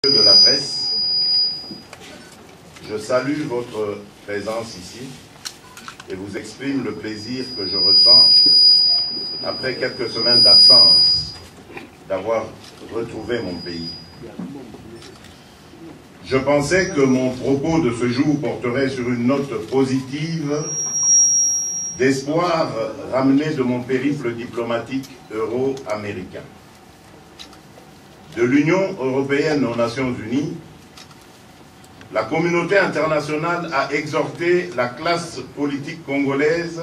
De la presse, je salue votre présence ici et vous exprime le plaisir que je ressens après quelques semaines d'absence d'avoir retrouvé mon pays. Je pensais que mon propos de ce jour porterait sur une note positive d'espoir ramené de mon périple diplomatique euro-américain. De l'Union européenne aux Nations Unies, la communauté internationale a exhorté la classe politique congolaise,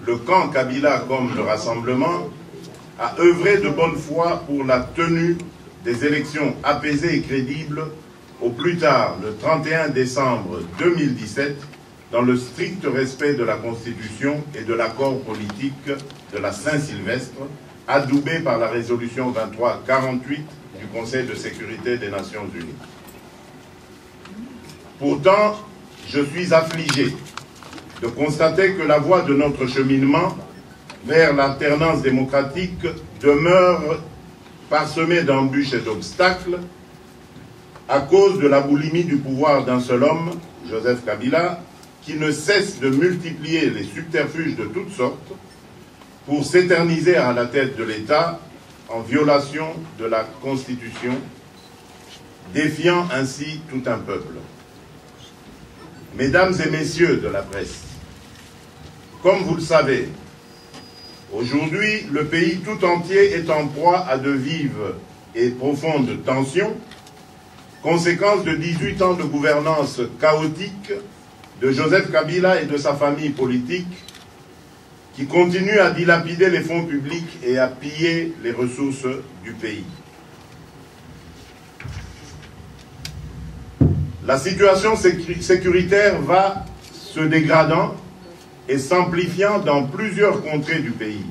le camp Kabila comme le Rassemblement, à œuvrer de bonne foi pour la tenue des élections apaisées et crédibles au plus tard le 31 décembre 2017 dans le strict respect de la Constitution et de l'accord politique de la Saint-Sylvestre, adoubé par la résolution 2348 du Conseil de sécurité des Nations Unies. Pourtant, je suis affligé de constater que la voie de notre cheminement vers l'alternance démocratique demeure parsemée d'embûches et d'obstacles à cause de la boulimie du pouvoir d'un seul homme, Joseph Kabila, qui ne cesse de multiplier les subterfuges de toutes sortes pour s'éterniser à la tête de l'État en violation de la Constitution, défiant ainsi tout un peuple. Mesdames et messieurs de la presse, comme vous le savez, aujourd'hui, le pays tout entier est en proie à de vives et profondes tensions, conséquence de 18 ans de gouvernance chaotique de Joseph Kabila et de sa famille politique, qui continue à dilapider les fonds publics et à piller les ressources du pays. La situation sécuritaire va se dégradant et s'amplifiant dans plusieurs contrées du pays.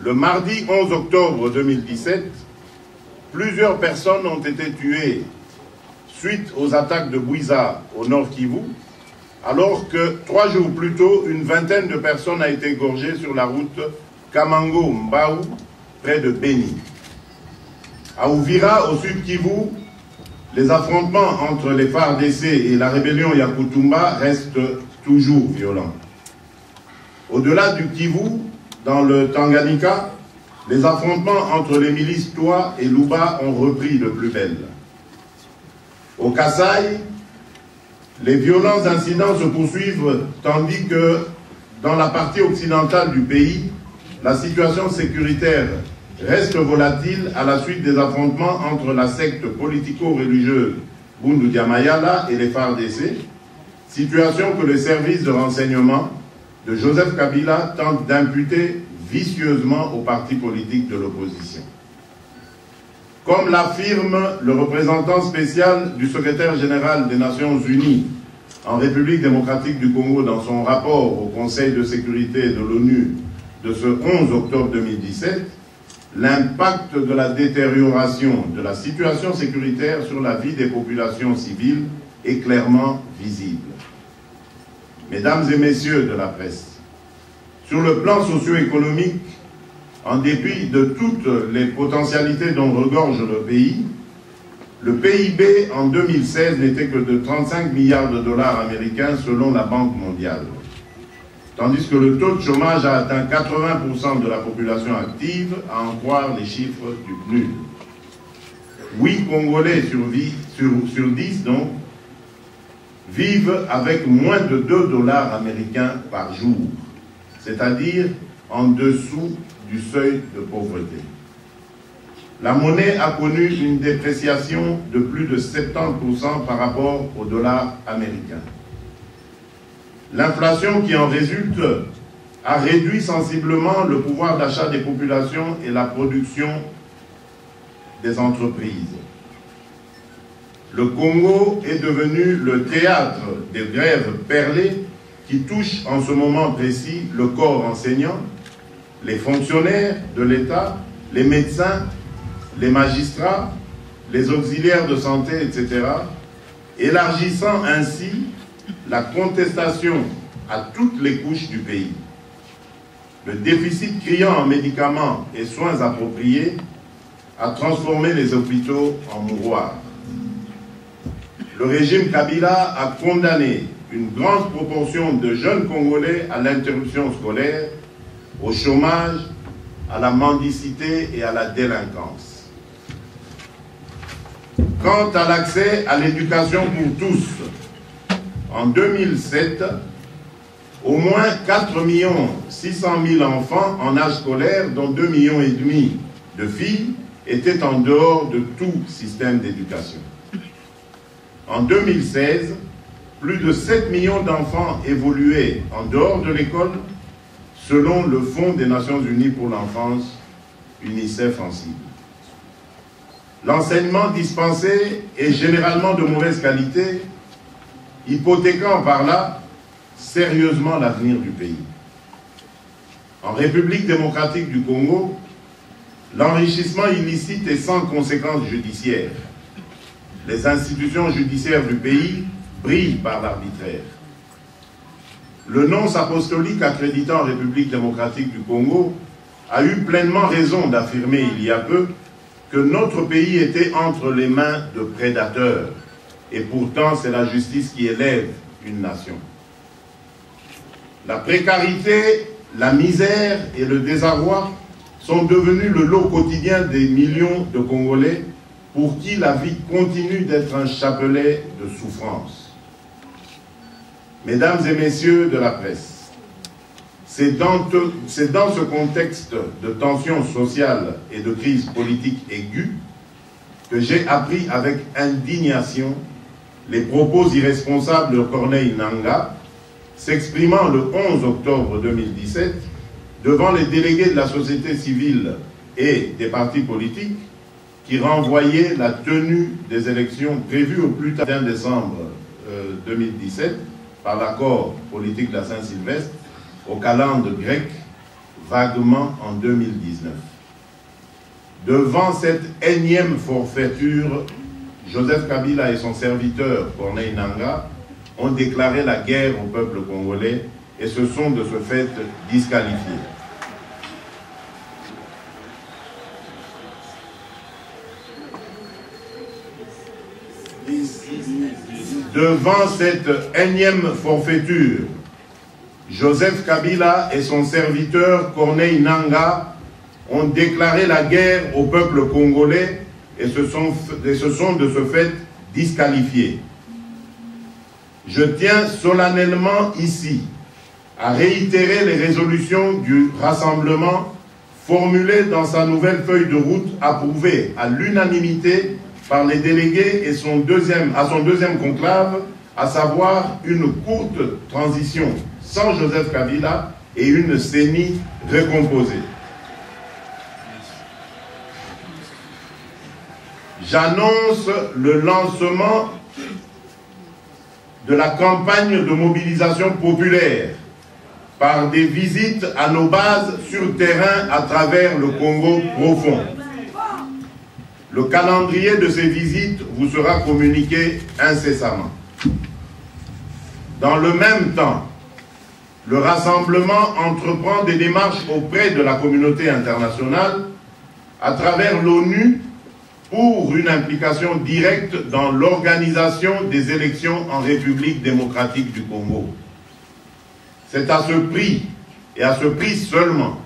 Le mardi 11 octobre 2017, plusieurs personnes ont été tuées suite aux attaques de Bouiza au Nord Kivu, alors que 3 jours plus tôt, une vingtaine de personnes a été égorgée sur la route Kamango-Mbaou, près de Beni. À Uvira, au sud Kivu, les affrontements entre les FARDC et la rébellion Yakutumba restent toujours violents. Au-delà du Kivu, dans le Tanganyika, les affrontements entre les milices Toa et Luba ont repris de plus belle. Au Kasaï, les violents incidents se poursuivent tandis que dans la partie occidentale du pays, la situation sécuritaire reste volatile à la suite des affrontements entre la secte politico-religieuse Bundu Diamayala et les FARDC, situation que le service de renseignement de Joseph Kabila tente d'imputer vicieusement aux partis politiques de l'opposition. Comme l'affirme le représentant spécial du secrétaire général des Nations Unies en République démocratique du Congo dans son rapport au Conseil de sécurité de l'ONU de ce 11 octobre 2017, l'impact de la détérioration de la situation sécuritaire sur la vie des populations civiles est clairement visible. Mesdames et messieurs de la presse, sur le plan socio-économique, en dépit de toutes les potentialités dont regorge le pays, le PIB en 2016 n'était que de 35 milliards de dollars américains selon la Banque mondiale, tandis que le taux de chômage a atteint 80% de la population active, à en croire les chiffres du PNUD. 8 Congolais sur 10 donc, vivent avec moins de 2 dollars américains par jour, c'est-à-dire en dessous du seuil de pauvreté. La monnaie a connu une dépréciation de plus de 70% par rapport au dollar américain. L'inflation qui en résulte a réduit sensiblement le pouvoir d'achat des populations et la production des entreprises. Le Congo est devenu le théâtre des grèves perlées qui touchent en ce moment précis le corps enseignant, les fonctionnaires de l'État, les médecins, les magistrats, les auxiliaires de santé, etc., élargissant ainsi la contestation à toutes les couches du pays. Le déficit criant en médicaments et soins appropriés a transformé les hôpitaux en mouroirs. Le régime Kabila a condamné une grande proportion de jeunes Congolais à l'interruption scolaire, au chômage, à la mendicité et à la délinquance. Quant à l'accès à l'éducation pour tous, en 2007, au moins 4 600 000 enfants en âge scolaire, dont 2,5 millions de filles, étaient en dehors de tout système d'éducation. En 2016, plus de 7 millions d'enfants évoluaient en dehors de l'école, selon le Fonds des Nations Unies pour l'enfance, UNICEF en cible. L'enseignement dispensé est généralement de mauvaise qualité, hypothéquant par là sérieusement l'avenir du pays. En République démocratique du Congo, l'enrichissement illicite est sans conséquence judiciaire. Les institutions judiciaires du pays brillent par l'arbitraire. Le nonce apostolique accréditant en République démocratique du Congo a eu pleinement raison d'affirmer il y a peu que notre pays était entre les mains de prédateurs. Et pourtant, c'est la justice qui élève une nation. La précarité, la misère et le désarroi sont devenus le lot quotidien des millions de Congolais pour qui la vie continue d'être un chapelet de souffrance. Mesdames et messieurs de la presse, c'est dans ce contexte de tension sociale et de crise politique aiguë que j'ai appris avec indignation les propos irresponsables de Corneille Nangaa s'exprimant le 11 octobre 2017 devant les délégués de la société civile et des partis politiques qui renvoyaient la tenue des élections prévues au plus tard 1 décembre 2017 par l'accord politique de la Saint-Sylvestre au calendrier grec vaguement en 2019. Devant cette énième forfaiture, Joseph Kabila et son serviteur Corneille Nangaa ont déclaré la guerre au peuple congolais et se sont de ce fait disqualifiés. Devant cette énième forfaiture, Joseph Kabila et son serviteur Corneille Nangaa ont déclaré la guerre au peuple congolais et se sont de ce fait disqualifiés. Je tiens solennellement ici à réitérer les résolutions du Rassemblement formulées dans sa nouvelle feuille de route approuvée à l'unanimité par les délégués et à son deuxième conclave, à savoir une courte transition sans Joseph Kabila et une CENI recomposée. J'annonce le lancement de la campagne de mobilisation populaire par des visites à nos bases sur terrain à travers le Congo profond. Le calendrier de ces visites vous sera communiqué incessamment. Dans le même temps, le Rassemblement entreprend des démarches auprès de la communauté internationale à travers l'ONU pour une implication directe dans l'organisation des élections en République démocratique du Congo. C'est à ce prix, et à ce prix seulement,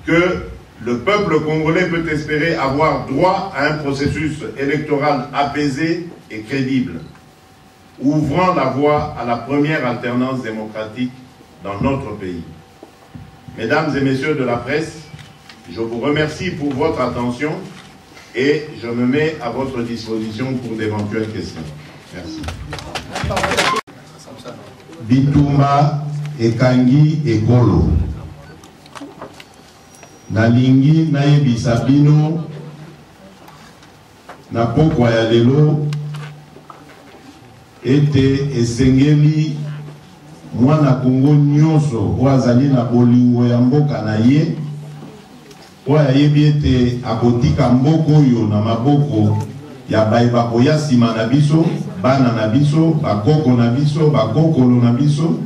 que le peuple congolais peut espérer avoir droit à un processus électoral apaisé et crédible, ouvrant la voie à la première alternance démocratique dans notre pays. Mesdames et messieurs de la presse, je vous remercie pour votre attention et je me mets à votre disposition pour d'éventuelles questions. Merci. Bitumba ekangi ekolo. Nalingi nayebisa bino na pokwa ya lelo ete esengeli mwana Kongo nyonso oyo azali na bolingo ya mboka na ye oyo ayebi ete akotika mboka oyo na maboko ya bayeba koya nsima na biso, bana na biso, bakoko na biso, bakokolo na biso.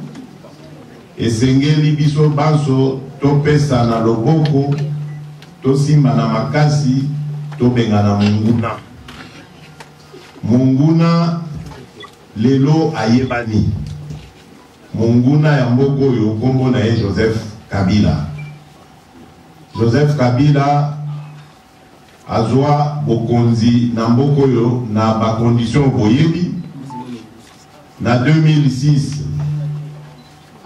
Esengeli biso banso topesa na loboko tosimba na makasi tobenga na munguna. Munguna lelo ayebani. Munguna ya mboko yo kombo na ye Joseph Kabila. Joseph Kabila azwa bokonzi na mboko yo na ba condition boyebi. Na 2006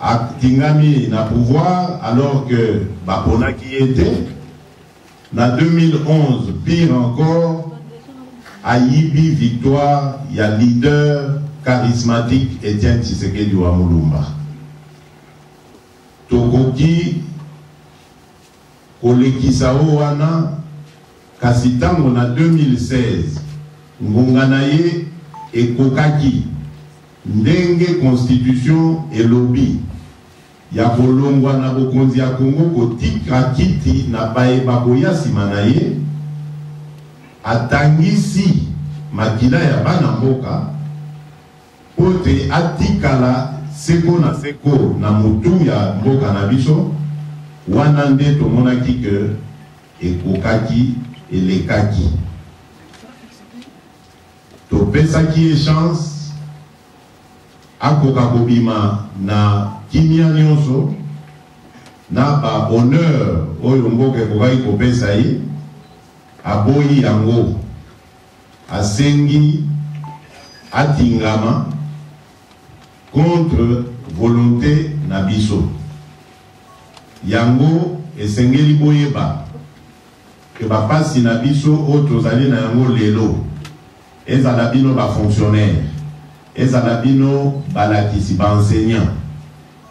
atingami na pouvoir alors que Bapona qui était. Na 2011, pire encore, Ayibi victoire, il y a leader charismatique Etienne Tshisekedi wa Mulumba. Tokoki kolekisa wana kasitango na 2016 ngongana ye ekokaki ndenge constitution elobi ya kolongwa na bokonzi ya Kongo kotika kiti na baye baboya sima na ye atangisi makila ya bana mboka pote atikala seko na mutu ya mboka na biso wana nde tomonaki ke ekokaki elekaki topesaki ye chance akoka kobima na kimia nyonso na ba honneur oyo mboka ekokaki kopesa ye aboyi yango asengi atingama contre volonté na biso yango esengeli boyeba ke bapasi na biso oyo tozali na yango lelo ezala bino bafonctionnaire ezala bino balakisi baenseignant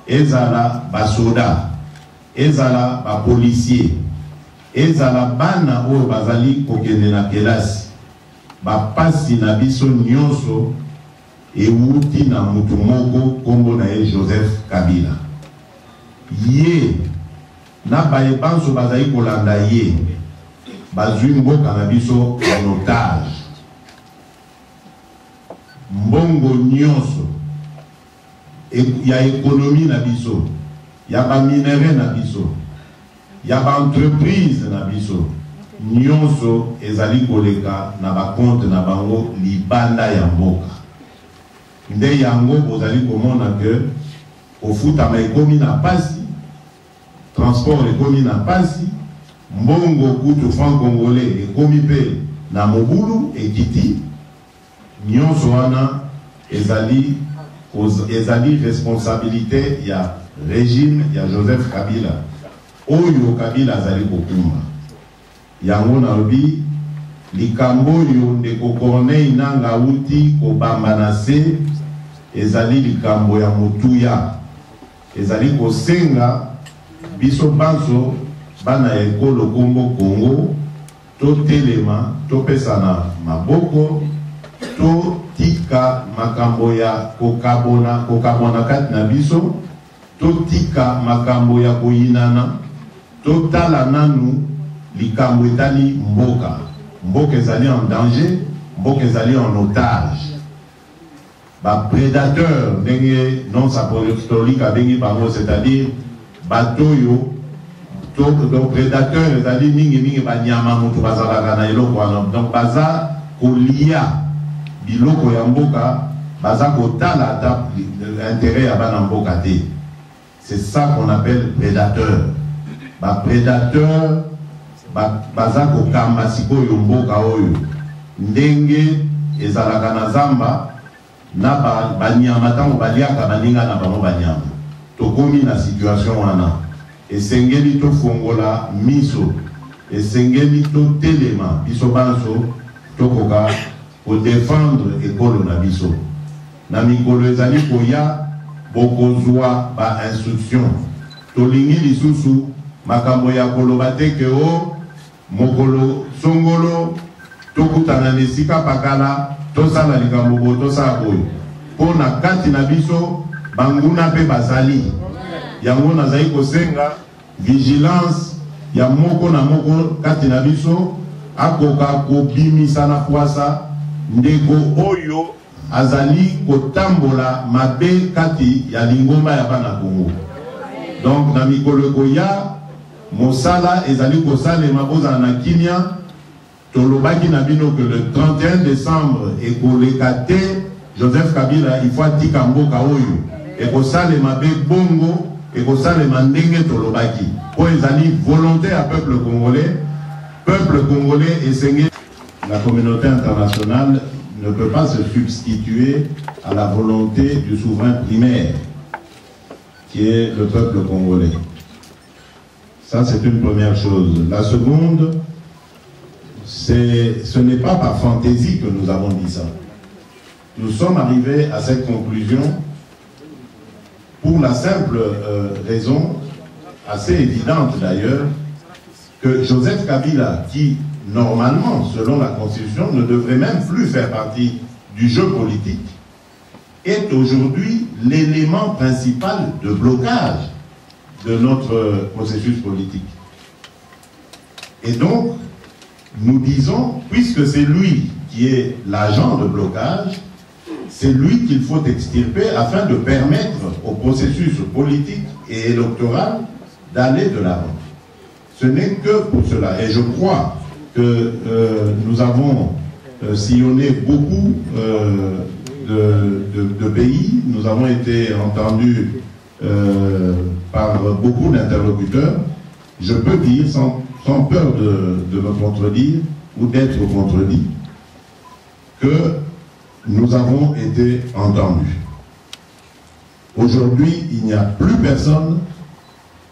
ezala basoda ezala bapolisier ezala bana oyo bazali kokende na kelasi bapasi na biso nyonso ewuti na mutu moko kombo na ye Joseph Kabila ye na baye banso bazali kolanda ye bazwi mboka na biso en otage mbongo nyonso ya ekonomi na biso ya ba minere na biso ya ba entreprise na biso nyonso ezali koleka na ba compte na bango libanda ya mboka nde yango bozali komona ke ofutama ekomi na pasi transport ekomi na pasi mbongo kutu franc congolais ekomi pe na mobulu ekiti nyonso wana ezali responsabilité ya régime ya Joseph Kabila oyo Kabila azali kokumba yango na lobi likambo oyo ndeko Corneille Nanga uti kobamba na se ezali likambo ya motuya ezali kosenga biso banso bana ekolo kombo Kongo to telema to pesana maboko to tika makambo ya kokabona kati na biso to tika makambo ya koyinana to tala nanu likambo etali mboka ezali en danger mboka ezali en otage ba prédateur ndenge non apostolique abengi bango c'est-à-dire batoyo to prédateur ezali mingi banyama mutu bazalaka na eloko wana donc baza kolia biloko ya mboka baza kotala ata intérêt ya bana mboka te c'est ça qu'on appelle prédateur ba prédateur baza kokamba sikoyo mboka oyo ndenge ezalaka na zamba na banyama tango baliaka baninga na bango banyama tokomi na situation wana esengeli tofongola miso esengeli totelema biso banso tokoka kodefendre ekolo na biso na mikolo ezali koya bokozwa ba instruction tolingi lisusu makambo ya koloba te ke o mokolo songolo tokutana na esika pakala tosala likambo bo tosala boyo mpo na kati na biso banguna mpe bazali yango nazali kosenga vigilance ya moko na moko kati na biso akoka kobimisa na kwasa ndeko oyo azali kotambola mabe kati ya lingomba ya bana Kongo donc na mikolo koya Mosala ezali kosala maboza na Kimia tolobaki na bino que le 31 décembre et kolekate Joseph Kabila il faut tika mboka oyo et kosala mabe bongo et kosala mandenge tolobaki po ezali volonté à peuple congolais et sengé. La communauté internationale ne peut pas se substituer à la volonté du souverain primaire qui est le peuple congolais. Ça, c'est une première chose. La seconde, ce n'est pas par fantaisie que nous avons dit ça. Nous sommes arrivés à cette conclusion pour la simple raison, assez évidente d'ailleurs, que Joseph Kabila, qui normalement, selon la Constitution, ne devrait même plus faire partie du jeu politique, est aujourd'hui l'élément principal de blocage de notre processus politique. Et donc, nous disons, puisque c'est lui qui est l'agent de blocage, c'est lui qu'il faut extirper afin de permettre au processus politique et électoral d'aller de l'avant. Ce n'est que pour cela. Et je crois que nous avons sillonné beaucoup de pays, nous avons été entendus par beaucoup d'interlocuteurs. Je peux dire, sans peur de me contredire ou d'être contredit, que nous avons été entendus. Aujourd'hui, il n'y a plus personne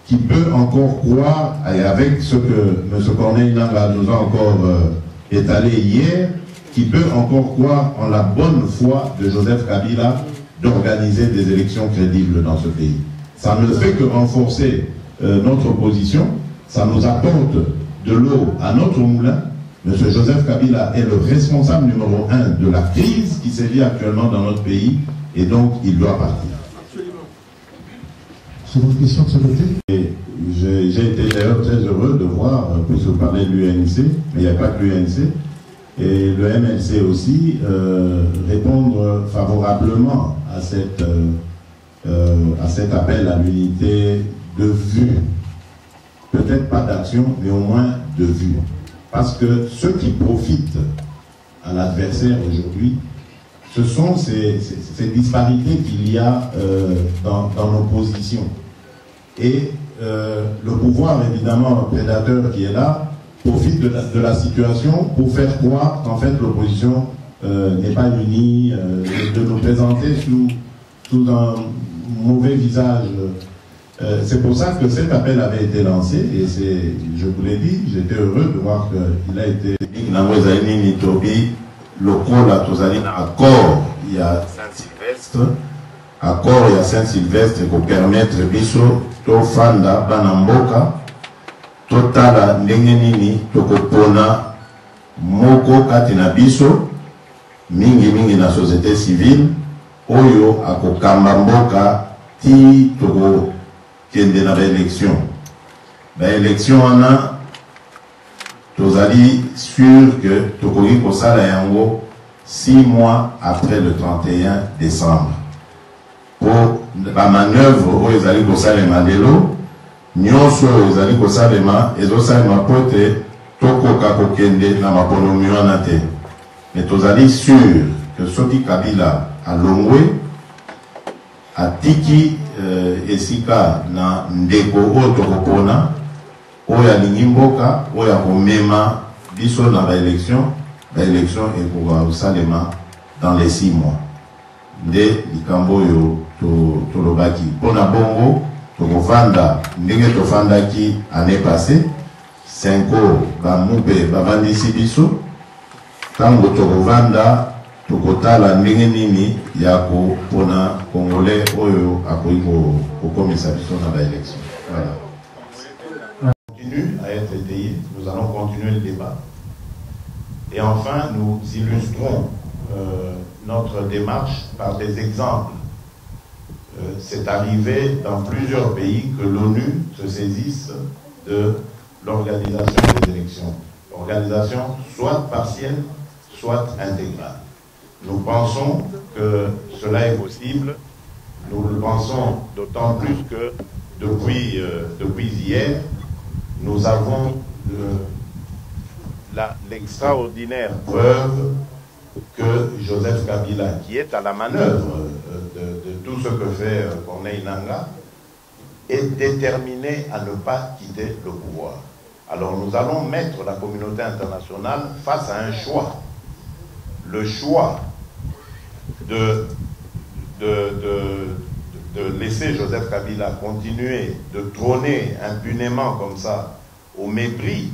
qui peut encore croire, et avec ce que M. Corneille Nangaa nous a encore étalé hier, qui peut encore croire en la bonne foi de Joseph Kabila d'organiser des élections crédibles dans ce pays. Ça ne fait que renforcer notre position, ça nous apporte de l'eau à notre moulin. M. Joseph Kabila est le responsable numéro 1 de la crise qui sévit actuellement dans notre pays, et donc il doit partir. C'est votre question de ce côté? J'ai été d'ailleurs très heureux de voir, puisque vous parlez de l'UNC, mais il n'y a pas que l'UNC, et le MLC aussi, répondre favorablement à cet appel à l'unité de vue. Peut-être pas d'action, mais au moins de vue. Parce que ceux qui profitent à l'adversaire aujourd'hui, ce sont ces disparités qu'il y a dans nos positions. Et le pouvoir, évidemment, prédateur qui est là, profite de la situation pour faire croire qu'en fait l'opposition n'est pas unie, de nous présenter sous un mauvais visage. C'est pour ça que cet appel avait été lancé, et je vous l'ai dit, j'étais heureux de voir qu'il a été... Accord, il y a Saint-Sylvestre, accord, il y a Saint-Sylvestre pour permettre biso to fanda banamboka totala ndenge nini tokopona moko kati na biso mingi na société civile oyo akokamba mboka ti toko kende na élection. Élection wana tozali sûr que tokoki kosala yango 6 mois après le 31 décembre. Pour la manœuvre oyo ezali kosalema lelo nyonso oyo ezali kosalema ezosalema po ete tokoka kokende na maponomi wana te. Mais tozali sûr que soki Kabila alongwe atiki esika na ndeko oyo tokopona oyo alingi mboka oyo akomema biso na baélection ekoka kosalema dans les 6 mois. Nde likambo oyo tolobaki mpona bongo tokovanda ndenge tofandaki année passée 5 ans bamube bavandisi biso ntango tokovanda tokotala ndenge nini ya kopona congolais oyo akoki kokomisa biso na baélection. Voilà. Continue à être étayé, nous allons continuer le débat. Et enfin, nous illustrons notre démarche par des exemples. C'est arrivé dans plusieurs pays que l'ONU se saisisse de l'organisation des élections. Organisation soit partielle, soit intégrale. Nous pensons que cela est possible. Nous le pensons d'autant plus que depuis hier, nous avons l'extraordinaire preuve que Joseph Kabila, qui est à la manœuvre de tout ce que fait Corneille Nangaa, est déterminé à ne pas quitter le pouvoir. Alors nous allons mettre la communauté internationale face à un choix. Le choix de laisser Joseph Kabila continuer de trôner impunément comme ça, au mépris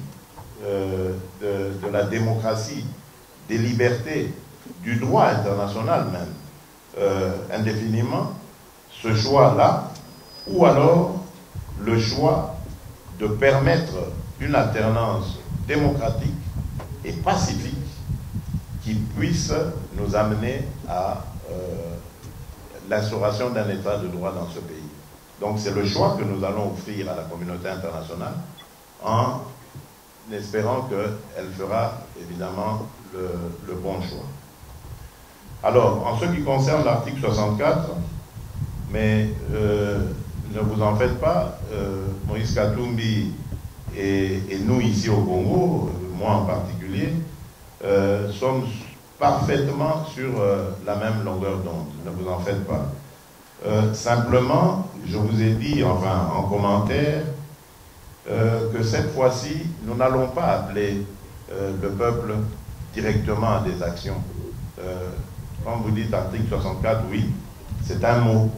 de la démocratie, des libertés, du droit international même, indéfiniment, ce choix-là, ou alors le choix de permettre une alternance démocratique et pacifique qui puisse nous amener à l'instauration d'un état de droit dans ce pays. Donc c'est le choix que nous allons offrir à la communauté internationale en espérant qu'elle fera évidemment le bon choix. Alors, en ce qui concerne l'article 64, mais ne vous en faites pas, Moïse Katumbi et nous ici au Congo, moi en particulier, sommes parfaitement sur la même longueur d'onde, ne vous en faites pas. Simplement, je vous ai dit, enfin en commentaire, que cette fois-ci, nous n'allons pas appeler le peuple directement à des actions. Quand vous dites article 64, oui, c'est un mot.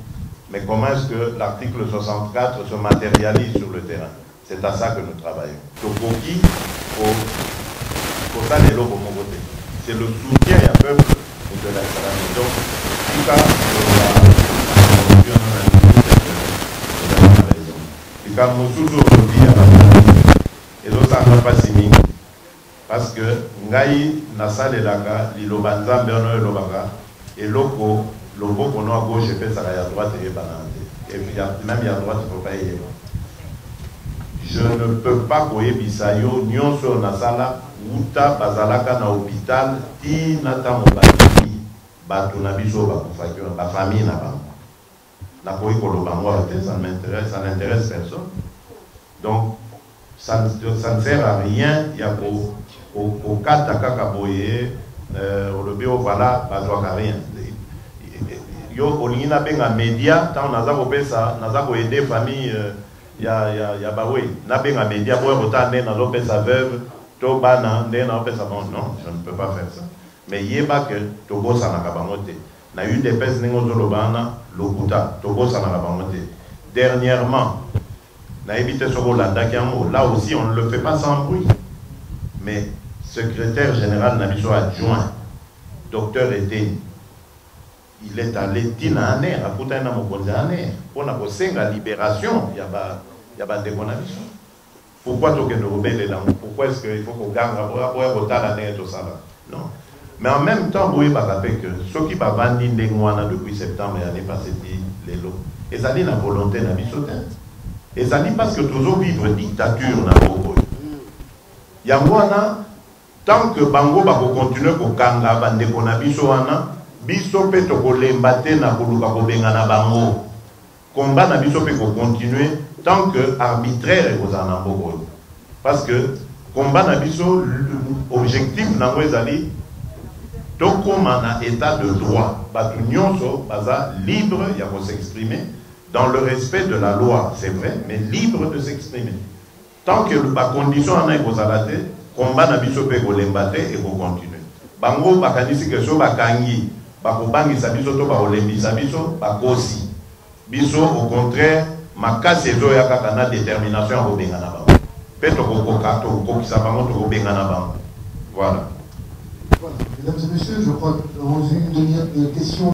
Mais comment est-ce que l'article 64 se matérialise sur le terrain? C'est à ça que nous travaillons. Tokoki, c'est le soutien à peuple de l'installation. Donc, parce que ngai nasale laka lilobanza mberno lobaka et loko lobo kono à gauche et ça à droite et banante et puis même il y a droite il faut pas y aller. Je ne peux pas koye bisayo nyonso nasala uta bazalaka na hôpital ti nata mobali batu na biso ba kufakio ba famille na bango na koye koloba moi ça m'intéresse, ça n'intéresse personne. Donc ça ne sert à rien. Il y a au cas d'Akakaboye, au bio voilà, pas de rien. Yo olina benga média, tant nazako pesa, nazako aider famille, ya bawe, na benga média pour retane nazo pesa veuve, to bana, na pesa bon, non, je ne peux pas faire ça. Mais yeba que togo sa nakabangote. Na eu des pes nengo zolobana, lokuta, togo sa nakabangote. Dernièrement, là aussi, on ne le fait pas sans bruit. Mais secrétaire général Nabiso adjoint, docteur Eden, il est allé Tinaner, à Koutaina Mokonzaner, pour la libération, il y a pas de Nabiso. Pourquoi pourquoi est-ce qu'il faut qu'on garde tout ça? Non. Mais en même temps, vous voyez que ceux qui va vendre depuis septembre et l'année passée, les lots, et ça dit la volonté Nabiso. Et ça dit parce que toujours vivre dictature na Congo. Yangwana, tant que Bango va continuer ko kanga bande ko na biso wana, biso pe to ko lembate na koluka ko benga na bango. Combat na biso pe ko continuer tant que arbitraire ko za na Congo. Parce que combat na biso objectif na ngwezali to koma na état de droit, batu nyonso baza libre ya ko s'exprimer. Dans le respect de la loi, c'est vrai, mais libre de s'exprimer. Tant que la condition en est que combat na biso pe ko lembate et ko continuer. Bango bakadisi que so bakangi, bakobangi sa biso to ba olembisa biso bakosi. Biso au contraire, makase zo ya kaka na détermination ko benga na bango. Peto ko kokato ko kisa bango to ko benga na bango. Voilà. Voilà. Mesdames et messieurs, je crois que nous avons eu une demi-heure de questions.